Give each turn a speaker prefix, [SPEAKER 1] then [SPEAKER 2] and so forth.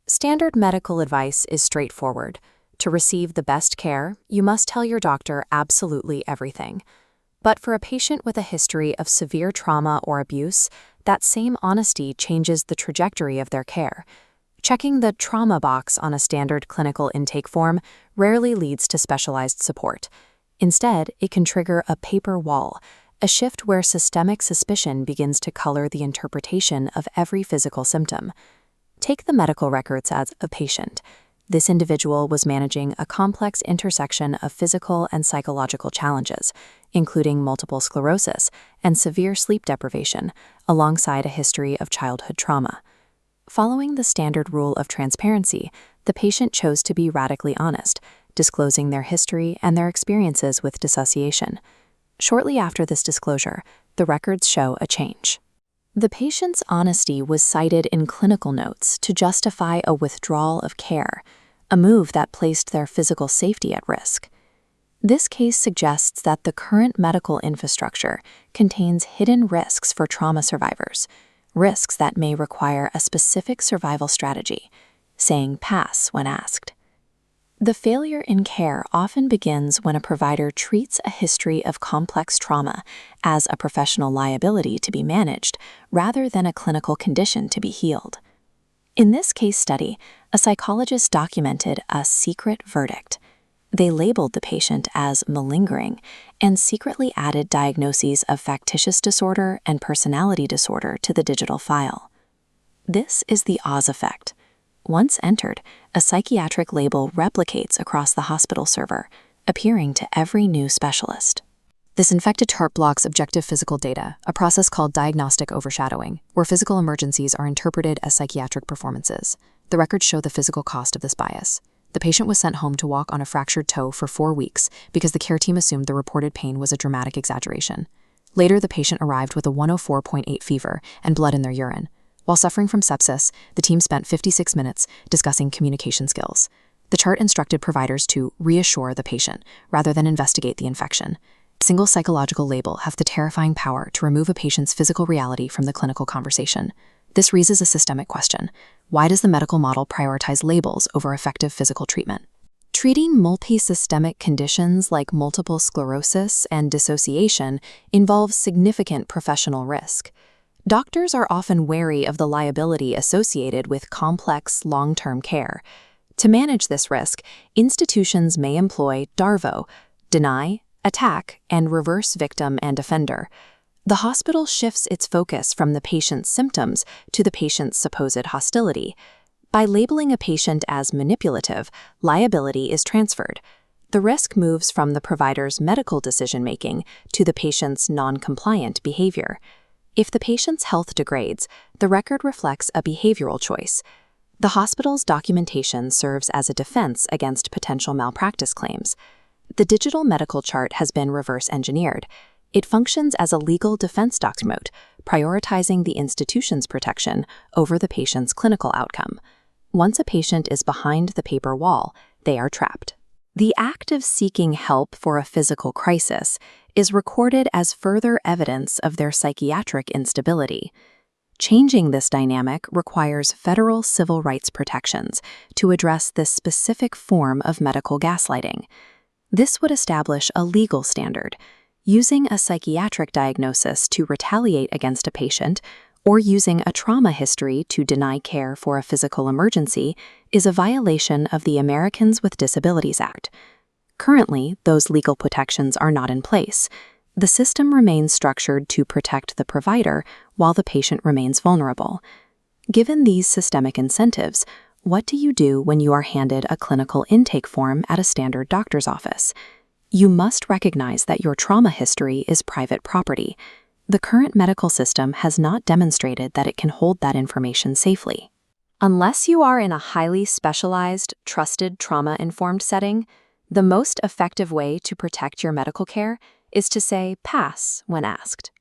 [SPEAKER 1] Standard medical advice is straightforward. To receive the best care, you must tell your doctor absolutely everything. But for a patient with a history of severe trauma or abuse, that same honesty changes the trajectory of their care. Checking the trauma box on a standard clinical intake form rarely leads to specialized support. Instead, it can trigger a paper wall, a shift where systemic suspicion begins to color the interpretation of every physical symptom. Take the medical records as a patient. This individual was managing a complex intersection of physical and psychological challenges, including multiple sclerosis and severe sleep deprivation, alongside a history of childhood trauma. Following the standard rule of transparency, the patient chose to be radically honest, disclosing their history and their experiences with dissociation. Shortly after this disclosure, the records show a change. The patient's honesty was cited in clinical notes to justify a withdrawal of care, a move that placed their physical safety at risk. This case suggests that the current medical infrastructure contains hidden risks for trauma survivors, risks that may require a specific survival strategy, saying pass when asked. The failure in care often begins when a provider treats a history of complex trauma as a professional liability to be managed rather than a clinical condition to be healed. In this case study, a psychologist documented a secret verdict. They labeled the patient as malingering and secretly added diagnoses of factitious disorder and personality disorder to the digital file. This is the Oz effect. Once entered, a psychiatric label replicates across the hospital server, appearing to every new specialist. This infected chart blocks objective physical data, a process called diagnostic overshadowing, where physical emergencies are interpreted as psychiatric performances. The records show the physical cost of this bias. The patient was sent home to walk on a fractured toe for 4 weeks because the care team assumed the reported pain was a dramatic exaggeration. Later, the patient arrived with a 104.8 fever and blood in their urine. While suffering from sepsis, the team spent 56 minutes discussing communication skills. The chart instructed providers to reassure the patient rather than investigate the infection. A single psychological label has the terrifying power to remove a patient's physical reality from the clinical conversation. This raises a systemic question. Why does the medical model prioritize labels over effective physical treatment? Treating multisystemic conditions like multiple sclerosis and dissociation involves significant professional risk. Doctors are often wary of the liability associated with complex, long-term care. To manage this risk, institutions may employ DARVO, deny, attack, and reverse victim and offender. The hospital shifts its focus from the patient's symptoms to the patient's supposed hostility. By labeling a patient as manipulative, liability is transferred. The risk moves from the provider's medical decision-making to the patient's non-compliant behavior. If the patient's health degrades, the record reflects a behavioral choice. The hospital's documentation serves as a defense against potential malpractice claims. The digital medical chart has been reverse engineered. It functions as a legal defense document, prioritizing the institution's protection over the patient's clinical outcome. Once a patient is behind the paper wall, they are trapped. The act of seeking help for a physical crisis is recorded as further evidence of their psychiatric instability. Changing this dynamic requires federal civil rights protections to address this specific form of medical gaslighting. This would establish a legal standard. Using a psychiatric diagnosis to retaliate against a patient or using a trauma history to deny care for a physical emergency is a violation of the Americans with Disabilities Act. Currently, those legal protections are not in place. The system remains structured to protect the provider while the patient remains vulnerable. Given these systemic incentives, what do you do when you are handed a clinical intake form at a standard doctor's office? You must recognize that your trauma history is private property. The current medical system has not demonstrated that it can hold that information safely. Unless you are in a highly specialized, trusted trauma-informed setting, the most effective way to protect your medical care is to say pass when asked.